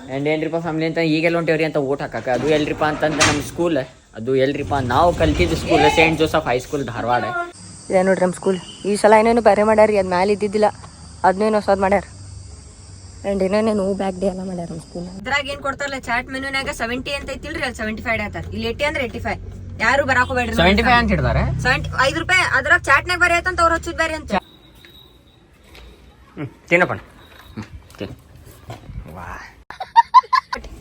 And ಏನ್ರಿಪ್ಪ family ಅಂತ ಈಗೆಲ್ಲ ಹೊಂಟೇವ್ರಿ ಅಂತ ಓಟ್ ಹಾಕಕ್ಕೆ. ಅದು ಎಲ್ರಿಪ್ಪ ಅಂತಂದ್ರೆ ನಮ್ಮ ಸ್ಕೂಲ್, ಅದು ಎಲ್ರಿಪ್ಪ ನಾವು ಕಲ್ತಿದ್ದು school saint Joseph high school Dharwad. ಇದೆ ನೋಡ್ರಿ ನಮ್ಮ ಸ್ಕೂಲ್. ಈ ಸಲ ಏನೇನು ಬೇರೆ ಮಾಡ್ಯಾರ, ಅದು ಮ್ಯಾಲೆ ಇದ್ದಿದ್ದಿಲ್ಲ, ಅದನ್ನೇನು ಹೊಸದು ಮಾಡ್ಯಾರ. ಆ್ಯಂಡ್ ಏನೇನು ಬ್ಯಾಕ್ ಡೇ ಎಲ್ಲ ಮಾಡ್ಯಾರ ನಮ್ಮ ಸ್ಕೂಲ್. ಇದ್ರಾಗ ಏನ್ ಕೊಡ್ತಾರಲ್ಲ ಚಾಟ್ ಮೆನುನಾಗ 70 ಅಂತ ಐತಿಲ್ರಿ, ಅಲ್ಲಿ 75 ಆಯ್ತಾರ. ಇಲ್ಲಿ 80 ಅಂದ್ರೆ 85. ಯಾರು ಬರಾಕ ಬೇಡ್ರಿ. 75 ಅಂತ ಹಿಡ್ದಾರೆ. 5 ರೂಪಾಯಿ ಅದ್ರಾಗ ಚಾಟ್ನಾಗ ಬರೀ ಅಂತ ಅವ್ರು ಹಚ್ಚುದ್ ಬೇರೆ ಅಂತ. ತಿನ್ನಪ್ಪ.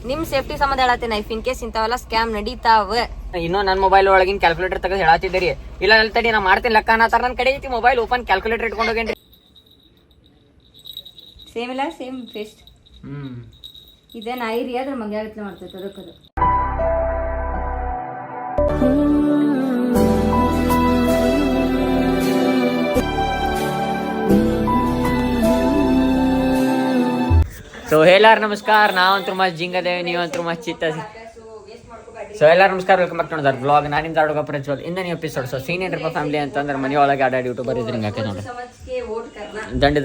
ನಿಮ್ ಸೇಫ್ಟಿ ಸಂಬಂಧ ಹೇಳತ್ತೀನಿ. ಇಫ್ ಇನ್ ಕೇಸ್ ಇಂಥವೆಲ್ಲ ಸ್ಕ್ಯಾಮ್ ನಡೀತಾವ. ಇನ್ನೂ ನನ್ನ ಮೊಬೈಲ್ ಒಳಗಿನ ಕ್ಯಾಲ್ಕುಲೇಟರ್ ತೆಗೆದು ಹೇಳತ್ತಿದ್ದೀರಿ. ಇಲ್ಲ ತಡಿ ನಾ ಮಾಡ್ತೀನಿ ಲೆಕ್ಕ ಅನ್ನತ್ತಾರ. ನನ್ನ ಕಡೆ ಐತಿ ಮೊಬೈಲ್ ಓಪನ್ ಕ್ಯಾಲ್ಕುಲೇಟರ್ ಇಟ್ಕೊಂಡು ಹೋಗೇನ್ರಿ. ಸೇಮ್ ಇಲ್ಲ, ಸೇಮ್ ಫೇಸ್ಟ್. ಇದೇನ್ ಐರಿ ಅದ್ರ ಮಂಗ್ಯಾಗತ್ಲೆ ಮಾಡ್ತೈತೆ ಅದಕ್ಕದು. ಸೊ ಎಲ್ಲಾರು ನಮಸ್ಕಾರ. ನಾವಂತೂ ಮಸ್ತ್ ಜಿಂಗದೇವಿ, ನೀವಂತೂ ಮಸ್ತ್ ಚಿತ್ತ. ಸೊ ಎಲ್ಲಾರು ನಮಸ್ಕಾರ, welcome back to another vlog. ನಾನು ನಿಮ್ಮ ದಾಡುಗ ಪ್ರಜ್ವಲ್. ಇಂದನೇ ಎಪಿಸೋಡ್. ಸೊ ಸೀನಿಯರ್ ಫ್ಯಾಮಿಲಿ ಅಂತಂದ್ರೆ ಮನೆಯೊಳಗೆ ಆಡಾಡಿ ಯೂಟ್ಯೂಬರ್ ಇದ್ರೆ ಹಿಂಗೆ ಹಾಕಿ ನೋಡಿ.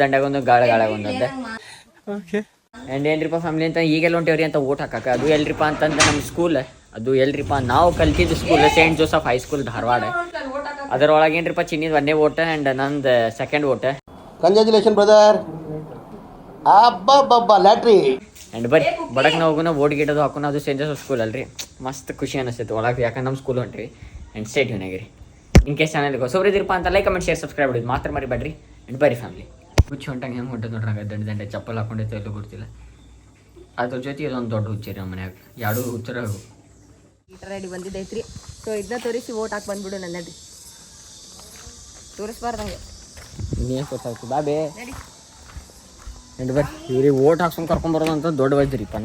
ದಂಡಗೊಂದು ಗಾಳಗೊಂದದ್ದೆ. ಆ್ಯಂಡ್ ಏನ್ರಿಪ್ಪ ಫ್ಯಾಮಿಲಿ ಅಂತ ಈಗೆಲ್ಲ ಹೊಂಟೇವ್ರಿ ಅಂತ ಓಟ್ ಹಾಕಕ್ಕೆ. ಅದು ಎಲ್ರಿಪ್ಪ ಅಂತಂದ್ರೆ ನಮ್ಮ ಸ್ಕೂಲ್, ಅದು ಎಲ್ರಿಪ್ಪ ನಾವು ಕಲ್ತಿದ್ದು school saint Joseph high school Dharwad. ಅದರೊಳಗೆ ಏನ್ರಿಪ್ಪ ಚಿನ್ನಿದ್ 1ನೇ ಓಟ್ ಆ್ಯಂಡ್ ನಂದು 2nd ಓಟ್. Congratulation brother. ಅಬ್ಬಬ್ಬಬ್ಬ ಲ್ಯಾಟ್ರಿ. ಆ್ಯಂಡ್ ಬರ್ರಿ ಬಡಕ್ನ ಹೋಗೋಣ, ಓಟ್ ಗಿಡದು ಹಾಕೋಣ. ಅದು ಸೇಂಟ್ ಜೋಸಫ್ ಸ್ಕೂಲ್ ಅಲ್ರಿ, ಮಸ್ತ್ ಖುಷಿ ಅನಿಸ್ತೈತೆ ಒಳಗೆ. ಯಾಕಂದ್ರೆ ನಮ್ಮ ಸ್ಕೂಲ್ ಹೊಂಟ್ರಿ. ಆ್ಯಂಡ್ ಸ್ಟೇಟ್ ಯೂನಾಗಿರಿ. ಇನ್ ಕೇಸ್ ಚಾನಲ್ಗೆ ಹೊಸಬ್ರು ಇದ್ರಪ್ಪ ಅಂತ ಲೈಕ್ ಕಮೆಂಟ್ ಶೇರ್ ಸಬ್ಸ್ಕ್ರೈಬ್ ಮಾಡಿದ್ದು ಮಾತ್ರ ಮರಿಬೇಡ್ರಿ. ಆ್ಯಂಡ್ ಬರೀ ಫ್ಯಾಮಿಲಿ ಹುಚ್ಚು ಹೊಂಟಂಗೆ ಹೆಂಗೆ ಹೊಂಟದ ನೋಡ್ರಂಗೆ ದಂಡೆ ಚಪ್ಪಲ್ ಹಾಕೊಂಡಿತ್ತು ಎಲ್ಲೂ ಗೊತ್ತಿಲ್ಲ. ಅದ್ರ ಜೊತೆ ಇದೊಂದು ದೊಡ್ಡ ಹುಚ್ಚರಿ ನಮ್ಮ ಮನ್ಯಾಗ. ಎರಡು ಹುಚ್ಚರ ರೆಡಿ ಬಂದಿದ್ದೈತ್ರಿ. ಸೊ ಇದನ್ನ ತೋರಿಸಿ ಓಟ್ ಹಾಕಿ ಬಂದ್ಬಿಡು ನನ್ನಡಿ. ತೋರಿಸ್ಬಾರ್ದಂಗೆ ನೀನು ಗೊತ್ತಾಗ್ತು ಬಾಬೇ. ಆ್ಯಂಡ್ ಬರ್ರಿ ಇವ್ರಿಗೆ ಓಟ್ ಹಾಕ್ಸ್ಕೊಂಡು ಕರ್ಕೊಂಬರೋದು ಅಂತ ದೊಡ್ಡ ವಜ್ರಿಪ್ಪ.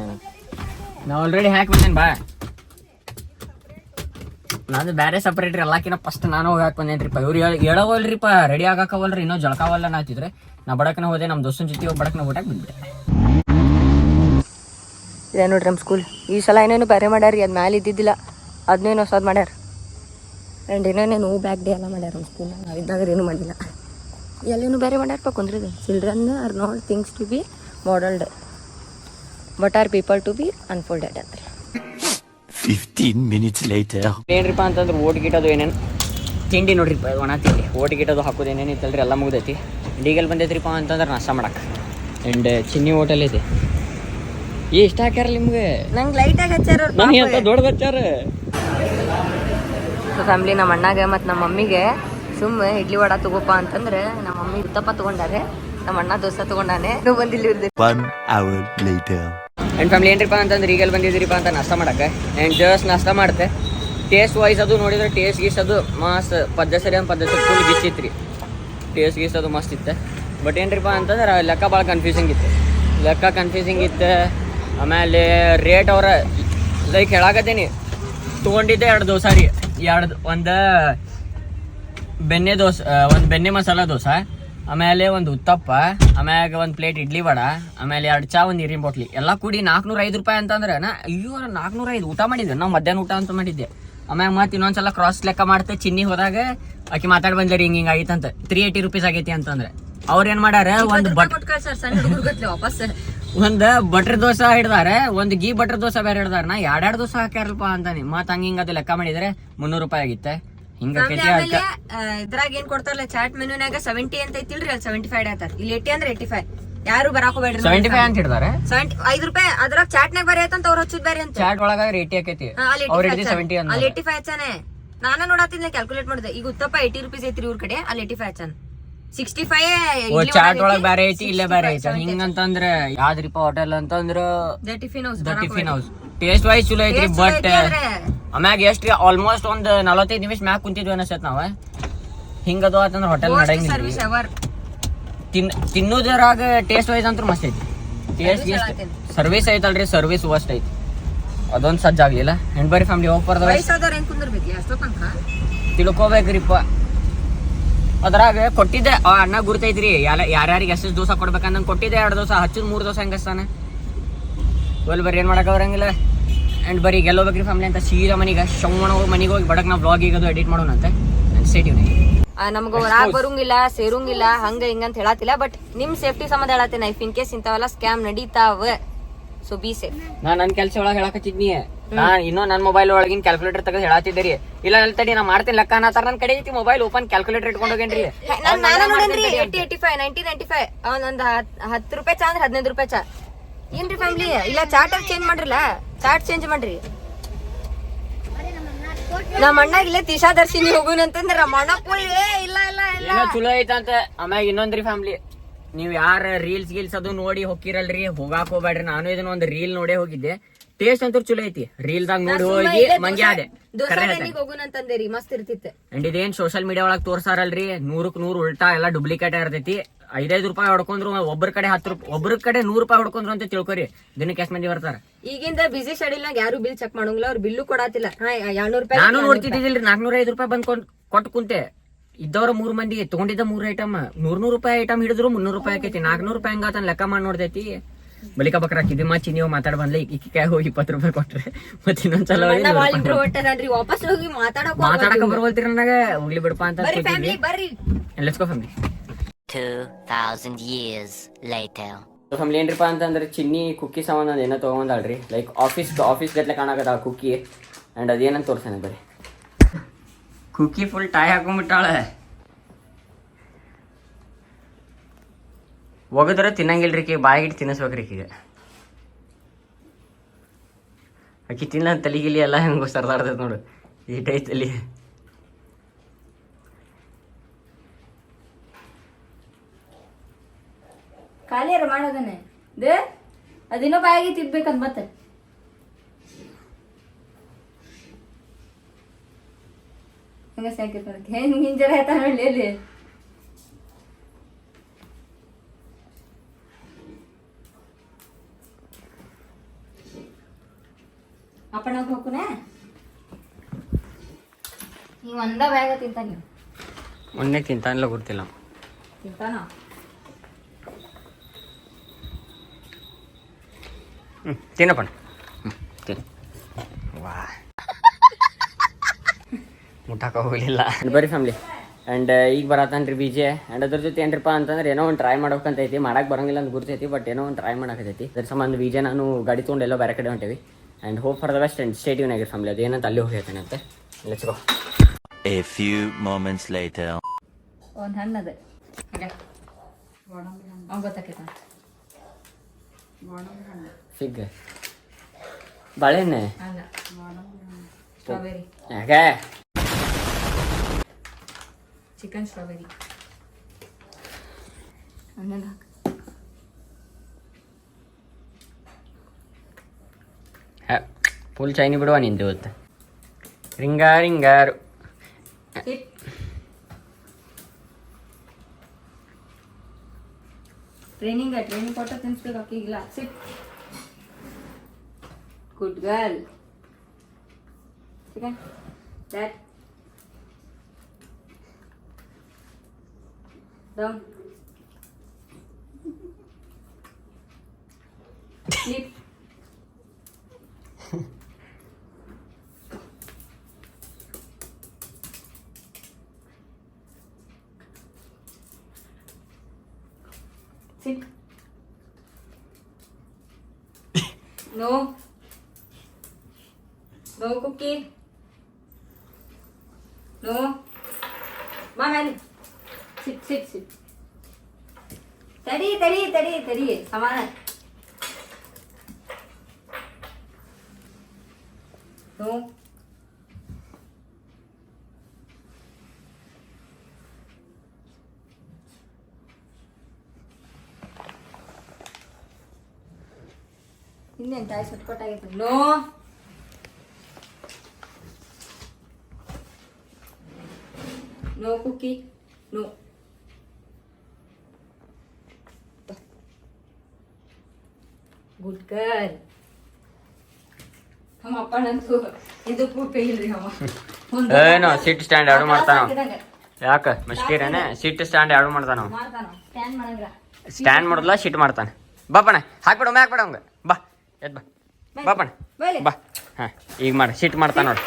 ನಾವು ಆಲ್ರೆಡಿ ಹಾಕಿ ಬಂದೇನು ಬಾ. ನಾನು ಬೇರೆ ಸಪ್ರೇಟ್ರಿ ಎಲ್ಲಕ್ಕಿಂತ ಫಸ್ಟ್ ನಾನು ಹೋಗಿ ಹಾಕಿ ಬಂದೇನ್ರಿಪ್ಪ. ಇವ್ರು ಹೇಳವಲ್ರಿಪ್ಪ, ರೆಡಿ ಆಗಾಕವಲ್ರಿ, ಇನ್ನೂ ಜಳಕಾವಲ್ಲ ನಾತಿದ್ರೆ. ನಾ ಬಡಕನ ಹೋದೆ, ನಮ್ಮ ದೋಸ್ತನ ಜೊತೆ ಹೋಗಿ ಬಡಕನ ಓಟಾಕ್ ಬಂದ್ಬಿಟ್ಟೆ. ಇದೆ ನೋಡ್ರಿ ನಮ್ಮ ಸ್ಕೂಲ್. ಈ ಸಲ ಏನೇನು ಬೇರೆ ಮಾಡ್ಯಾರ, ಅದು ಮ್ಯಾಲೆ ಇದ್ದಿದ್ದಿಲ್ಲ, ಅದನ್ನೇನು ಹೊಸದು ಮಾಡ್ಯಾರ. ಆ್ಯಂಡ್ ಏನೇನು ಬ್ಯಾಕ್ ಡೇ ಎಲ್ಲ ಮಾಡ್ಯಾರ ನಮ್ಮ ಸ್ಕೂಲ್. ನಾವು ಇದ್ದಾಗ ಏನೂ ಮಾಡಿಲ್ಲ. ಎಲ್ಲೇನು ಬೇರೆ ಮಾಡ್ಯಾರಪ್ಪ ಕುಂದ್ರಿದೆ. Children are not things to be moulded, but are people to be unfolded ಅಂತ. 15 minutes later. ಏನ್ರಿಪ್ಪ ಅಂತಂದ್ರೆ ಓಟ್ ಗಿಟ್ಟೋದು ಏನೇನು ತಿಂಡಿ ನೋಡ್ರಿಪ್ಪ, ಒಣ ತಿಂಡಿ. ಓಟ್ ಗಿಟ್ಟೋದು ಹಾಕೋದು ಏನೇನಿತ್ತಲ್ರಿ ಎಲ್ಲ ಮುಗ್ದೈತಿ. ಈಗೆಲ್ಲ ಬಂದೈತ್ರಿಪ್ಪ ಅಂತಂದ್ರೆ ನಾಷ್ಟ ಮಾಡಕ್ಕೆ. ಆ್ಯಂಡ್ ಚಿನ್ನಿ ಹೋಟೆಲ್ ಇದೆ. ಎಷ್ಟು ಹಾಕ್ಯಾರ ನಿಮ್ಗೆ? ನಂಗೆ ಲೈಟಾಗಿ ಹಚ್ಚಾರ ನನಗೆ ಅಂತ ದೊಡ್ಡದು ಹಚ್ಚಾರ. ಫ್ಯಾಮಿಲಿ ನಮ್ಮ ಅಣ್ಣಗೆ ಮತ್ತು ನಮ್ಮ ಮಮ್ಮಿಗೆ ಸುಮ್ಮನೆ ಇಡ್ಲಿ ವಡ ತಗೋಪ್ಪ ಅಂತಂದ್ರೆ ನಮ್ಮ ಮಮ್ಮಿ ಉತ್ತಪ್ಪ ತಗೊಂಡಾರೆ, ನಮ್ಮ ಅಣ್ಣ ದೋಸೆ ತಗೊಂಡಾನೆ. ಬಂದಿಲ್ಲ 1 hour later. ಆ್ಯಂಡ್ ಫ್ಯಾಮಿಲಿ ಏನ್ರಿಪ್ಪ ಅಂತಂದ್ರೆ ಈಗೆಲ್ಲ ಬಂದಿದ್ದೀರಿಪ್ಪ ಅಂತ ನಾಷ್ಟ ಮಾಡಕ್ಕೆ. ಆ್ಯಂಡ್ ಜಸ್ಟ್ ನಾಷ್ಟ ಮಾಡುತ್ತೆ. ಟೇಸ್ಟ್ ವೈಸ್ ಅದು ನೋಡಿದ್ರೆ ಟೇಸ್ಟ್ ಗೀಸ್ ಅದು ಮಸ್ತ್ ಪದ್ಧತಿ ಫುಲ್ ಗಿಚ್ಚಿತ್ರಿ. ಟೇಸ್ಟ್ ಗೀಸ್ ಅದು ಮಸ್ತ್ ಇತ್ತು. ಬಟ್ ಏನ್ರಿಪ್ಪ ಅಂತಂದ್ರೆ ಲೆಕ್ಕ ಭಾಳ ಕನ್ಫ್ಯೂಸಿಂಗ್ ಇತ್ತು. ಆಮೇಲೆ ರೇಟ್ ಅವ್ರ ಲೈಕ್ ಹೇಳಾಕತ್ತೀನಿ. ತೊಗೊಂಡಿದ್ದೆ 2 ದೋಸೆ ರೀ. ಒಂದು ಬೆಣ್ಣೆ ಮಸಾಲ ದೋಸೆ, ಆಮೇಲೆ ಒಂದು ಉತ್ತಪ್ಪ, ಆಮ್ಯಾಗ ಒಂದು ಪ್ಲೇಟ್ ಇಡ್ಲಿ ವಡ, ಆಮೇಲೆ 2 ಚಾ, ಒಂದು ನೀರಿನ ಬಾಟ್ಲಿ ಎಲ್ಲ ಕೂಡಿ 405 ರೂಪಾಯಿ ಅಂತಂದ್ರೆ ಅಯ್ಯೋ 405 ಊಟ ಮಾಡಿದ್ದೆ. ನಾವು ಮಧ್ಯಾಹ್ನ ಊಟ ಅಂತ ಮಾಡಿದ್ದೆ. ಆಮ್ಯಾಗ ಮತ್ತೆ ಇನ್ನೊಂದ್ಸಲ ಕ್ರಾಸ್ ಲೆಕ್ಕ ಮಾಡ್ತೆ. ಚಿನ್ನಿ ಹೋದಾಗ ಆಕಿ ಮಾತಾಡಿ ಬಂದ್ರಿ ಹಿಂಗೆ ಆಗೈತಂತ. 380 ರೂಪೀಸ್ ಆಗೈತಿ ಅಂತಂದ್ರೆ ಅವ್ರು ಏನು ಮಾಡ್ಯಾರ, ಒಂದು ಒಂದು ಬಟರ್ ದೋಸೆ ಹಿಡ್ದಾರೆ, ಒಂದು ಗೀ ಬಟರ್ ದೋಸೆ ಬೇರೆ ಹಿಡ್ದಾರ. ನಾ 2 ದೋಸೆ ಹಾಕ್ಯಾರಲ್ಪ ಅಂತಾನೆ. ಮತ್ತೆ ಹಂಗೆ ಅದು ಲೆಕ್ಕ ಮಾಡಿದ್ರೆ 300 ರೂಪಾಯಿ ಆಗಿತ್ತೆ. ಇದ್ರಾಗ ಏನ್ ಕೊಡ್ತಾರಲ್ಲ ಚಾಟ್ ಮೆನುನಾಗ 70 ಅಂತ ಐತಿಲ್ರಿ, ಅಲ್ಲಿ 75 ಆಯ್ತಾರ. ಇಲ್ಲಿ 80 ಅಂದ್ರೆ 85. ಯಾರು ಬರಾಕ ಬೇಡ್ರಿ. 75 ಅಂತ ಹಿಡ್ದಾರೆ. 5 ರೂಪಾಯಿ ಅದ್ರಾಗ ಚಾಟ್ನಾಗ ಬರೀ ಅಂತ ಅವ್ರು ಹಚ್ಚುದ್ ಬೇರೆ ಅಂತ. ಚಾಟ್ ಒಳಗ 80 ಆಕೈತಿ, ಅವ್ರ 70 ಅಂತ. ಅಲ್ಲಿ 85 ಹಚ್ಚಾನೆ. ನಾನ ನೋಡತ್ತಿದ್ದೆ, ಕ್ಯಾಲ್ಕುಲೇಟ್ ಮಾಡಿದೆ. ಈಗ ಉತ್ತಪ್ಪ 80 ರೂಪೀಸ್ ಐತ್ರಿ ಇವ್ರ ಕಡೆ, ಅಲ್ಲಿ 85 ಹಚ್ಚಾನ. 65 ಚಾಟ್ ಒಳಗ್ ಬೇರೆ ಐತಿ, ಇಲ್ಲೇ ಬೇರೆ ಐತಿ. ಹಿಂಗಂತಂದ್ರೆ ಯಾವ್ದ್ರಿಪ್ಪ ಹೋಟೆಲ್ ಅಂತಂದ್ರ ಟಿಫಿನ್ ಹೌಸ್. ಟೇಸ್ಟ್ ವೈಸ್ ಚಲೋ ಐತ್ರಿ. ಬಟ್ ಆಮ್ಯಾಗ ಎಷ್ಟ್ರಿ ಆಲ್ಮೋಸ್ಟ್ ಒಂದು 45 ನಿಮಿಷ ಮ್ಯಾಗ ಕುಂತಿದ್ವಿ ಅನಸ್ತೈತ್ ನಾವ. ಹಿಂಗದು ಅಂತಂದ್ರೆ ಹೋಟೆಲ್ ನಡೆಯಂಗಿಲ್ಲ. ತಿನ್ನೋದ್ರಾಗ ಟೇಸ್ಟ್ ವೈಸ್ ಅಂತೂ ಮಸ್ತ್ ಐತಿ. ಟೇಸ್ಟ್ ಸರ್ವಿಸ್ ಐತಲ್ರಿ, ಸರ್ವಿಸ್ ವಸ್ಟ್ ಐತಿ. ಅದೊಂದು ಸಜ್ಜಾಗಿಲ್ಲ. ಹೆಣ್ ಬರಿ ಫ್ಯಾಮಿಲಿ ಹೋಗ್ಬಾರ್ದ ತಿಳ್ಕೊಬೇಕ್ರಿಪ್ಪ. ಅದ್ರಾಗ ಕೊಟ್ಟಿದ್ದೆ ಅಣ್ಣ ಗುರ್ತೈತ್ರಿ, ಯಾರ್ಯಾರಿಗೆ ಎಷ್ಟು ದೋಸೆ ಕೊಡ್ಬೇಕಂದಂಗೆ ಕೊಟ್ಟಿದ್ದೆ. 2 ದೋಸೆ ಹಚ್ಚಿದ್ 3 ದೋಸೆ ಹೆಂಗಸ್ತಾನೆ. ಒಲ್ ಬರೀ ಏನ್ ಮಾಡಕ್ ಬರಂಗಿಲ್ಲ. ಆ್ಯಂಡ್ ಬರೀ ಗೆಲ್ಲೋಬೇಕ್ರಿ ಫ್ಯಾಮಿಲಿ ಅಂತ ಸೀದಾ ಮನೆಗೆ ಮನೆಗೆ ಹೋಗಿ ಬಡಕ್ ನಾವು ಬ್ಲಾಗ್ ಈಗ ಎಡಿಟ್ ಮಾಡೋಣಂತೆ. ನಮ್ಗೆ ಹೊರಾಗ್ ಬರಂಗಿಲ್ಲ, ಸೇರಂಗಿಲ್ಲ, ಹಂಗ ಹಿಂಗಂತ ಹೇಳತ್ತಿಲ್ಲ. ಬಟ್ ನಿಮ್ ಸೇಫ್ಟಿ ಸಂಬಂಧ ಹೇಳತ್ತೀನಿ. ಇಫ್ ಇನ್ ಕೇಸ್ ಇಂಥವೆಲ್ಲ ಸ್ಕ್ಯಾಮ್ ನಡೀತಾವ. So be safe. ನಾ ನನ್ನ ಕೆಲಸ ಒಳಗೆ ಹೇಳಕತ್ತಿದ್ನಿ, ನಾ ಇನ್ನೂ ನನ್ನ ಮೊಬೈಲ್ ಒಳಗಿನ ಕ್ಯಾಲ್ಕುಲೇಟರ್ ತೆಗೆದು ಹೇಳತ್ತಿದ್ದೀರಿ. ಇಲ್ಲ ತಡಿ ನಾ ಮಾಡ್ತೀನಿ ಲೆಕ್ಕ ಅನ್ನತ್ತಾರ. ನನ್ನ ಕಡೆ ಐತಿ ಮೊಬೈಲ್ ಓಪನ್ ಕ್ಯಾಲ್ಕುಲೇಟರ್ ಇಟ್ಕೊಂಡು ಹೋಗೇನ್ರಿ. ನಾನು ನೋಡೇನ್ರಿ 80 85 90 95 ಒಂದ್ 10 ರೂಪಾಯಿ ಚಾ ಅಂದ್ರೆ 15 ರೂಪಾಯಿ ಚಾ. ಏನ್ರಿ ಫ್ಯಾಮಿಲಿ ಇಲ್ಲ ಚಾಟ್ ಚೇಂಜ್ ಮಾಡ್ರಿಲ್ಲ, ಚಾಟ್ ಚೇಂಜ್ ಮಾಡ್ರಿ. ನಮ್ಮ ಅಣ್ಣ ಇಲ್ಲೇ ದಿಶಾದರ್ಶಿನಿ ಹೋಗುನ್ ಅಂತಂದ್ರ ನಮ್ಮ ಅಣ್ಣ ಇಲ್ಲ ಇಲ್ಲ ಇಲ್ಲ ಏನೋ ಚಲೋ ಐತಂತ. ಆಮ್ಯಾಗ ಇನ್ನೊಂದ್ರಿ ಫ್ಯಾಮಿಲಿ, ನೀವ್ ಯಾರ ರೀಲ್ಸ್ ಗೀಲ್ಸ್ ಅದು ನೋಡಿ ಹೋಗಿರಲ್ರಿ, ಹೋಗಾಕ್ ಹೋಗ್ಬೇಡ್ರಿ. ನಾನು ಇದನ್ನ ಒಂದು ರೀಲ್ ನೋಡೇ ಹೋಗಿದ್ದೆ. ಟೇಸ್ಟ್ ಅಂತೂ ಚಲೋ ಐತಿ. ರೀಲ್ದಾಗ ನೋಡಿ ಹೋಗಿ ಮಂಗಿ ಆದೆ. ಹೋಗುನ್ ಅಂತಂದೇರಿ ಮಸ್ತ್ ಇರ್ತಿತ್ತು. ಅಂಡ್ ಇದೇನ್ ಸೋಶಿಯಲ್ ಮೀಡಿಯಾ ಒಳಗ್ ತೋರ್ಸಾರಲ್ರಿ, 100ಕ್ಕೆ 100 ಉಲ್ಟಾ ಎಲ್ಲ ಡುಪ್ಲಿಕೇಟ್ ಇರ್ತೈತಿ. 5-5 ರೂಪಾಯಿ ಹೊಡ್ಕೊಂಡ್ರು ಒಬ್ಬರ ಕಡೆ 10 ರೂಪಾಯಿ, ಒಬ್ಬರ ಕಡೆ 100 ರೂಪಾಯಿ ಹೊಡ್ಕೊಂಡ್ರು ಅಂತ ತಿಳ್ಕೊರಿ. ದಿನಕ್ಕೆ ಎಷ್ಟು ಮಂದಿ ಬರ್ತಾರ? ಈಗಿಂದ ಬಿಸಿ ಶೆಡ್ಯೂಲ್ನಾಗ ಯಾರು ಬಿಲ್ ಚೆಕ್ ಮಾಡಂಗಿಲ್ಲ, ಅವ್ರು ಬಿಲ್ಲು ಕೊಡತಿಲ್ಲ. 200 ರೂಪಾಯಿ ನಾನು ನೋಡ್ತಿದ್ದಿಲ್ರಿ, 405 ರೂಪಾಯಿ ಬಂದ್ ಕೊಟ್ಟು ಕುಂತೆ. ಇದ್ದವ್ರ 3 ಮಂದಿ ತಗೊಂಡಿದ್ದ 3 ಐಟಮ್ 100 ರೂಪಾಯಿ ಐಟಮ್ ಹಿಡಿದ್ರು 300 ರೂಪಾಯಿ ಆಕೈತಿ. 400 ರೂಪಾಯಿ ಹಂಗ ಲೆಕ್ಕ ಮಾಡಿ ನೋಡ್ದೈತಿ. ಬಳಿಕ ಬಕ್ರ ಕಿದಿ ನೀವು ಮಾತಾಡ್ ಬಂದ್ಲ ಈಕಾಯ ಹೋಗಿ 20 ರೂಪಾಯಿ ಕೊಟ್ರೆ ಮತ್ತೆ ಇನ್ನೊಂದ್ಸಲ ವಾಪಸ್ ಹೋಗಿ ಮಾತಾಡಕ ಬರ್ವಲ್ತೀರಿ ನನಗ. ಹೋಗ್ಲಿ ಬಿಡಪ್ಪ ಅಂತ ಬರ್ರಿ. Let's go family. 2000 years later. Family ಏನ್ರಿಪ್ಪ ಅಂತಂದ್ರೆ ಚಿನ್ನಿ ಕುಕ್ಕಿ ಸಾಮಾನು ಅದು ಏನೋ ತೊಗೊಂಡಾಳ್ರಿ. ಲೈಕ್ ಆಫೀಸ್ ಗಟ್ಲೆ ಕಾಣಕತ್ತ ಆ ಕುಕ್ಕಿ. ಆ್ಯಂಡ್ ಅದೇನಂತ ತೋರ್ಸಾನೆ ಬರೀ. ಕುಕ್ಕಿ ಫುಲ್ ಟಾಯ್ ಹಾಕೊಂಡ್ಬಿಟ್ಟಾಳೆ. ಒಗದ್ರೆ ತಿನ್ನಂಗಿಲ್ರಿ, ಬಾಯಿಗಿಟ್ಟು ತಿನ್ನಿಸ್ಬೇಕ್ರಿ ಈಗ. ಆಕಿ ತಿನ್ನ ತಲಿಗಿಲಿ ಎಲ್ಲ ಹೆಂಗೋ ಸರ್ದಾಡ್ತೈತೆ ನೋಡು, ಈಟೈ ತಲಿ. ಖಾಲಿಯಾರ ಮಾಡೋದನ್ನೇ ಅದಿನ್ನೋ ಬಾಯಿಗೆ ತಿನ್ಬೇಕಂತ ಮತ್ತೆ ಹಂಗ ಸಾಕಿತ್ ನೋಡಕ್ಕೆ ಹೆಂಗ್ ಹಿಂಜರ ಆಯ್ತಾ ನೋಡಿ ಅಲ್ಲಿ. ಅಪ್ಪನಾಗ ಹೋಗುನ ನೀವು ಒಂದ ಬ್ಯಾಗ ತಿಂತಾನ. ನೀವು ಮೊನ್ನೆ ತಿಂತಾನಿಲ್ಲ ಗೊತ್ತಿಲ್ಲ. ತಿಂತಾನ ತಿನ್ನಪ್ಪ. ತಿನ್ನ. ವಾ ಮುಟ್ಟಾಕ ಹೋಗಲಿಲ್ಲ. ಬರೀ ಫ್ಯಾಮಿಲಿ. ಆ್ಯಂಡ್ ಈಗ ಬರತ್ತನ್ರಿ ಬಿಜೆ. ಆ್ಯಂಡ್ ಅದ್ರ ಜೊತೆ ಏನ್ರಿಪ್ಪ ಅಂತಂದ್ರೆ ಏನೋ ಒಂದು ಟ್ರೈ ಮಾಡೋಕಂತ ಐತಿ. ಮಾಡಕ್ಕೆ ಬರೋಂಗಿಲ್ಲ ಅಂತ ಗುರ್ತೈತಿ, ಬಟ್ ಏನೋ ಒಂದು ಟ್ರೈ ಮಾಡಕತ್ತೈತಿ. ಅದ್ರ ಸಂಬಂಧ ವಿಜೆ ನಾನು ಗಾಡಿ ತೊಗೊಂಡು ಎಲ್ಲೋ ಬೇರೆ ಕಡೆ ಹೊಂಟೇವಿ. And hope for the best and stay tune ಆಗಿರಿ ಫ್ಯಾಮಿಲಿ. ಅದೇನಂತ ಅಲ್ಲಿ ಹೋಗಿ ಹೇಳ್ತೇನೆ ಅಂತೆ. Let's go. A few moments later. ಒಂದು ಹಣ್ಣದ ಗೊತ್ತಾಕೈತ. ಫಿಗ್ ಬಾಳೆಹಣ್ಣೆ ಅಲ್ಲ ಸ್ಟ್ರಾಬೆರಿ, ಯಾಕೆ ಚಿಕನ್ ಸ್ಟ್ರಾಬೆರಿ ಅನ್ನದ ಫುಲ್ ಚೈನಿ ಬಿಡುವ ನಿಂದು ಇವತ್ತು. ರಿಂಗಾರು ಟ್ರೈನಿಂಗ್ ಕೊಟ್ಟ ತಿನ್ಸ್ಬೇಕು ಅಕ್ಕಿಗಿಲ್ಲ. Sit good girl. Chicken that down sleep. Sit. No. No cookie. No. Mama. Sit. ತಡಿ. ಸಮಾನ. No. ಇನ್ನೇನು ಟಾಯ್ ಸುಟ್ಕೊಟ್ಟಾಗೈತೆ. No Cookie. No good girl. ನಮ್ಮ ಅಪ್ಪನಂತೂ ಇದು ಪೂರ್ತಿ ಇಲ್ರಿ. ಏನೋ ಸಿಟ್ ಸ್ಟ್ಯಾಂಡ್ ಎರಡು ಮಾಡ್ತಾನ. ಯಾಕೆ ಮಸ್ಕೀರೇನೆ ಸಿಟ್ ಸ್ಟ್ಯಾಂಡ್ ಎರಡು ಮಾಡ್ತಾನ. ಸ್ಟ್ಯಾಂಡ್ ಮಾಡೋದಿಲ್ಲ, ಶಿಟ್ ಮಾಡ್ತಾನೆ. ಬಾಪಣ ಹಾಕ್ಬಿಡು, ಒಮ್ಮೆ ಹಾಕ್ಬಿಡ ಅವಂಗ. ಬಾ ಎದ್ ಬಾಪಣ ಬಾ. ಹಾಂ ಈಗ ಮಾಡಿ ಶಿಟ್ ಮಾಡ್ತಾನ ನೋಡಿ.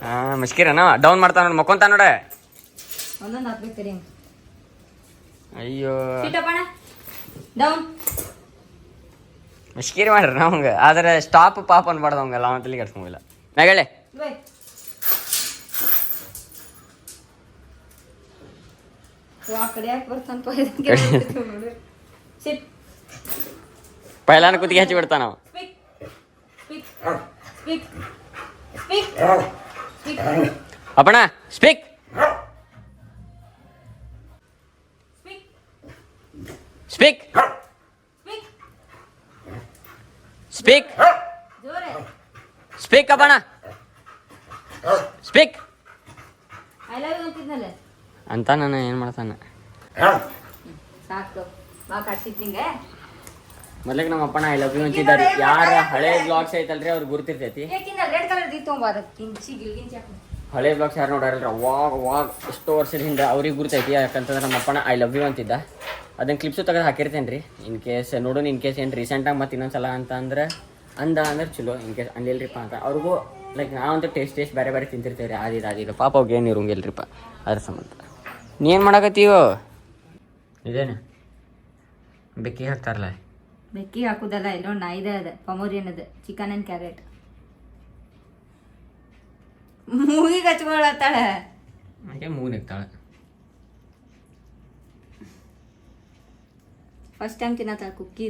ಹಾಂ ಮಸ್ಕೀರನ ಡೌನ್ ಮಾಡ್ತಾನ ನೋಡಿ, ಮಕ್ಕೊಂತಾನ ನೋಡ. ಒಂದೊಂದು ಹಾಕ್ಬೇಕು. ಅಯ್ಯೋ ಡೌನ್ ಮುಷ್ಕಿರಿ ಮಾಡ್ರಿ ನಮ್ಗೆ ಆದ್ರೆ ಸ್ಟಾಪ್ ಪಾಪ್ ಅನ್ಬಾರ್ದು ಅವಂಗೆಲ್ಲ ಅವನ ತಲೆ ಕೆಡ್ಸ್ಕೊಂಗಿಲ್ಲ ಮ್ಯಾಗಳೆ ಪೈಲಾನ ಕುತ್ತಿಗೆ ಹಚ್ಚಿ ಬಿಡ್ತಾನ ನಾವು ಅಪ್ಪಣ ಸ್ಪೀಕ್ ಸ್ಪೀಕ್ ಸ್ಪೀಕ್ ಸ್ಪೀಕ್ ಅಪ್ಪಣ ಸ್ಪೀಕ್ ಅಂತ ನಾನು ಏನು ಮಾಡ್ತಾನೆ ಸಾಕು ಬಾ ಕಟ್ಸಿದ್ ನಿಂಗೆ ಮೊದಲಿಗೆ ನಮ್ಮ ಅಪ್ಪನ ಐ ಲವ್ ಯು ಅಂತಿದ್ದಾರೆ ಯಾರ ಹಳೆ ಬ್ಲಾಗ್ಸ್ ಐತಲ್ರಿ ಅವ್ರಿಗೆ ಗುರ್ತಿರ್ತೈತಿ ರೆಡ್ ಕಲರ್ ದಿ ತೊಗೊಂಬಾರ ಗಿಂಚಿ ಹಾಕಿ ಹಳೆ ಬ್ಲಾಗ್ಸ್ ಯಾರು ನೋಡಾರಲ್ರಿ ಅವಾಗ ಎಷ್ಟೋ ವರ್ಷದ ಹಿಂದೆ ಅವ್ರಿಗೆ ಗುರ್ತೈತಿ ಯಾಕಂತಂದ್ರೆ ನಮ್ಮ ಅಪ್ಪನ ಐ ಲವ್ ಯು ಅಂತಿದ್ದ ಅದನ್ನ ಕ್ಲಿಪ್ಸು ತೆಗೆದು ಹಾಕಿರ್ತೇನೆ ರೀ ಇನ್ ಕೇಸ್ ನೋಡೋಣ ಇನ್ ಕೇಸ್ ಏನು ರೀಸೆಂಟಾಗಿ ಮತ್ತೆ ಇನ್ನೊಂದ್ಸಲ ಅಂತ ಅಂದ್ರೆ ಚಲೋ ಇನ್ ಕೇಸ್ ಅನ್ಲಿಲ್ರಿಪ್ಪ ಅಂತ ಅವ್ರಿಗೂ ಲೈಕ್ ನಾವಂತೂ ಟೇಸ್ಟ್ ಬೇರೆ ಬೇರೆ ತಿಂತಿರ್ತೇವೆ ರೀ ಆದಿದ್ದು ಪಾಪ ಅವ್ಗೆ ಏನು ಇರೋಂಗಿಲ್ರಿಪ್ಪ ಅದ್ರ ಸಂಬಂಧ ನೀ ಏನು ಮಾಡಕತ್ತೀವೋ ಇದೇನು ಬೆಕ್ಕಿ ಹಾಕ್ತಾರಲ್ಲ ಬೆಕ್ಕಿ ಹಾಕುದಲ್ಲ ಎಲ್ಲೋ ನಾಯಿದೆ ಅದ ಪಮೋರಿಯನ್ ಅದ ಚಿಕನ್ ಅಂಡ್ ಕ್ಯಾರೆಟ್ ಮೂಗಿಗೆ ಹಚ್ಕೊಳತ್ತಾಳ ಹಾಗೆ ಮೂಗಿರ್ತಾಳೆ ಫಸ್ಟ್ ಟೈಮ್ ತಿನ್ನತ್ತಾಳ ಕುಕ್ಕಿ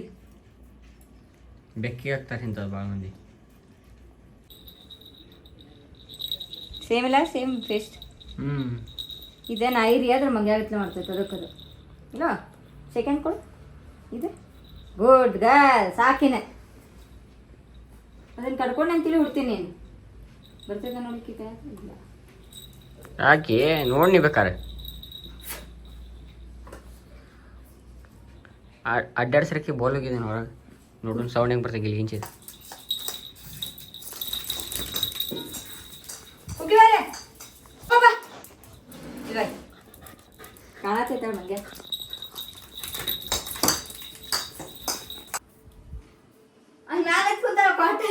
ಬೆಕ್ಕಿ ಹಾಕ್ತಾರೆ ಇಂಥದ್ದು ಭಾಳ ಮಂದಿ ಸೇಮ್ ಇಲ್ಲ ಸೇಮ್ ಟೇಸ್ಟ್ ಇದೇ ನಾಯಿ ರೀ ಅದ್ರ ಮಂಗ್ಯಾಗತ್ಲೆ ಮಾಡ್ತೈತೆ ಅದಕ್ಕದು ಇಲ್ಲ ಸೆಕೆಂಡ್ ಕೊಡು ಇದೆ ಗುಡ್ ಗರ್ಲ್ ಸಾಕಿನ ಅದನ್ನ ಕಡ್ಕೊಂಡು ಅಂತಿಳಿ ಹುಡ್ತೀನಿ ನೀನು ಬರ್ತದ ನೋಡಿಕಿತ ಇಲ್ಲ ಯಾಕೆ ನೋಡಿ ಬೇಕಾರೆ ಅಡ್ಡಾಡ್ಸರಕ್ಕೆ ಬೋಲ್ ಹೋಗಿದೆ ಹೊರಗೆ ನೋಡೋಣ ಸೌಂಡ್ ಹೆಂಗೆ ಬರ್ತದೆ ಇಲ್ಲಿ ಹಿಂಚಿದ ಕಾಣತೈತ ಮಂಗೆ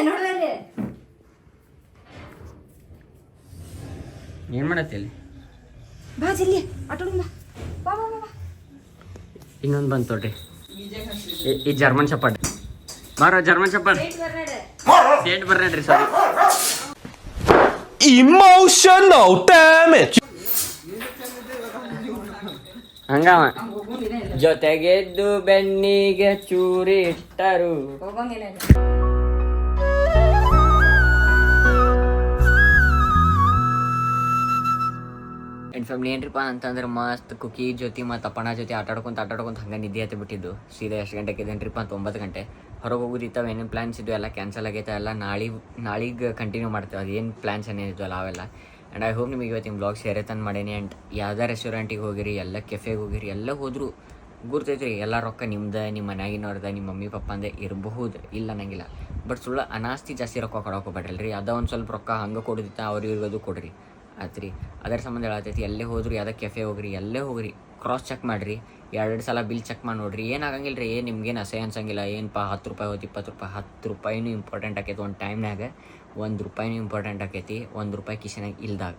ನೋಡ್ಬೇಡಿ ಏನು ಮಾಡತ್ತಿ ಅಲ್ಲಿ ಬಾ ಜಲ್ಲಿ ಆಟೋಡ ಬಾ ಬಾ ಬಾ ಇನ್ನೊಂದು ಬಂತು ನೋಡ್ರಿ ಈ ಜರ್ಮನ್ ಶಪರ್ಡ್ ಬಾರೋ ಜರ್ಮನ್ ಶಪರ್ಡ್ ಸೇಟ್ ಬರ್ನೇಡ್ರಿ ಸಾರಿ Emotional damage. ಹಂಗವ ಜೊತೆಗೆದ್ದು ಬೆನ್ನಿಗೆ ಚೂರಿ ಇಟ್ಟರು ಹೋಗಂಗಿಲ್ಲ ಎಂಡ್ ಫ್ಯಾಮಿಲಿ ಏನ್ರಿಪ್ಪ ಅಂತಂದ್ರೆ ಮಸ್ತ್ ಕುಕ್ಕಿ ಜೊತೆ ಮತ್ತು ಅಪ್ಪಣ ಜೊತೆ ಆಟಾಡ್ಕೊಂತ ಹಂಗೆ ನಿದ್ದೆ ಹತ್ತಿ ಬಿಟ್ಟಿದ್ದು ಸೀದಾ ಎಷ್ಟು ಗಂಟೆಗೆ ಇದೇನ್ರಿಪ್ಪ ಅಂತ 9 ಗಂಟೆ ಹೊರಗೆ ಹೋಗೋದಿತ್ತಾವೆ ಏನೇನು ಪ್ಲ್ಯಾನ್ಸ್ ಇದ್ದು ಎಲ್ಲ ಕ್ಯಾನ್ಸಲ್ ಆಗೈತೆ ಎಲ್ಲ ನಾಳೆಗೆ ಕಂಟಿನ್ಯೂ ಮಾಡ್ತೇವೆ ಅದೇನು ಪ್ಲ್ಯಾನ್ಸ್ ಏನಿದ್ವಲ್ಲ ಅವೆಲ್ಲ ಆ್ಯಂಡ್ ಐ ಹೋಪ್ ನಿಮಗೆ ಇವತ್ತಿನ ಬ್ಲಾಗ್ ಶೇರ್ ತಂದು ಮಾಡೀನಿ ಆ್ಯಂಡ್ ಯಾವುದೇ ರೆಸ್ಟೋರೆಂಟಿಗೆ ಹೋಗಿರಿ ಎಲ್ಲ ಕೆಫೆಗೆ ಹೋಗಿರಿ ಎಲ್ಲ ಹೋದರೂ ಗುರ್ತೈತ್ರಿ ಎಲ್ಲ ರೊಕ್ಕ ನಿಮ್ದು ನಿಮ್ಮ ಮನ್ಯಾಗಿನವ್ರದ ನಿಮ್ಮ ಮಮ್ಮಿ ಪಪ್ಪಂದೆ ಇರಬಹುದು ಇಲ್ಲ ಅನ್ನಂಗಿಲ್ಲ ಬಟ್ ಸುಳ್ಳು ಅನಾಸ್ತಿ ಜಾಸ್ತಿ ರೊಕ್ಕ ಕೊಡೋಕೆ ಹೋಗ್ಬೇಡ್ರಿ ಅದ ಒಂದು ಸ್ವಲ್ಪ ರೊಕ್ಕ ಹಂಗೆ ಕೊಡೋದಿತ್ತ ಅವ್ರಿಗೋದು ಕೊಡ್ರಿ ಆಯ್ತು ರೀ ಅದರ ಸಂಬಂಧ ಹೇಳತ್ತೈತಿ ಎಲ್ಲೇ ಹೋದ್ರಿ ಯಾವುದೇ ಕೆಫೆ ಹೋಗ್ರಿ ಎಲ್ಲೇ ಹೋಗ್ರಿ ಕ್ರಾಸ್ ಚೆಕ್ ಮಾಡಿರಿ 2 ಸಲ ಬಿಲ್ ಚೆಕ್ ಮಾಡಿ ನೋಡಿರಿ ಏನಾಗಂಗಿಲ್ಲ ರೀ ನಿಮ್ಗೇನು ಅಸಹ್ಯ ಅನ್ಸಂಗಿಲ್ಲ ಏನಪ್ಪ 10 ರೂಪಾಯಿ ಹೋಯ್ತು 20 ರೂಪಾಯಿ 10 ರೂಪಾಯಿನೂ ಇಂಪಾರ್ಟೆಂಟ್ ಆಕೈತಿ ಒಂದು ಟೈಮ್ನಾಗ 1 ರೂಪಾಯಿನೂ ಇಂಪಾರ್ಟೆಂಟ್ ಆಕೈತಿ 1 ರೂಪಾಯಿ ಕಿಶನಾಗ ಇಲ್ದಾಗ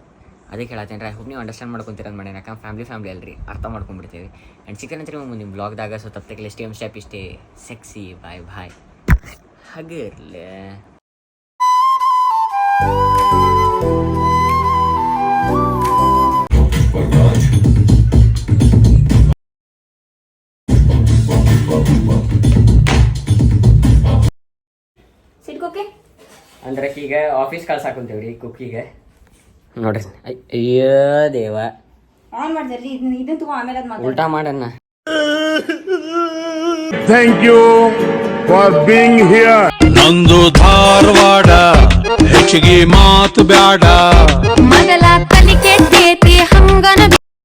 ಅದಕ್ಕೆ ಹೇಳತ್ತೇನೆ ರೀ ಐ ಹೋಪ್ ನೀವು ಅಂಡರ್ಸ್ಟ್ಯಾಂಡ್ ಮಾಡ್ಕೊಂತೀರಂತ ಮಾಡಿ ಯಾಕಂದ್ರೆ ಫ್ಯಾಮಿಲಿ ಅಲ್ರಿ ಅರ್ಥ ಮಾಡ್ಕೊಂಡ್ಬಿಡ್ತೀವಿ ಆ್ಯಂಡ್ ಸಿಕ್ಕಂತ್ರಿ ಮುಂದಿನ ಬ್ಲಾಗ್ದಾಗ ಸೊ ತಪ್ಪಕ್ಕೆ ಸ್ಟೇಪ್ ಇಷ್ಟೇ ಸೆಕ್ಸಿ ಬಾಯ್ ಹಾಗೆ ಇರಲಿ ಅಂದ್ರೆ ಈಗ ಆಫೀಸ್ ಕಳ್ಸಾಕೊಂತೀವ್ರಿ ಕುಕ್ಕಿಗೆ ನೋಡ್ರಿ ಅಯ್ಯೋ ದೇವ ಆನ್ ಮಾಡ್ರಿ ಇದನ್ನ ತಗೋ ಆಮೇಲೆ ಅದು ಮಾತಾಡ ಉಲ್ಟಾ ಮಾಡಣ್ಣ Thank you for being here. ನಂದು ಧಾರವಾಡ ಹೆಚ್ಚಿಗೆ ಮಾತು ಬ್ಯಾಡ ಮಗಲ ಕಲಿಕೆ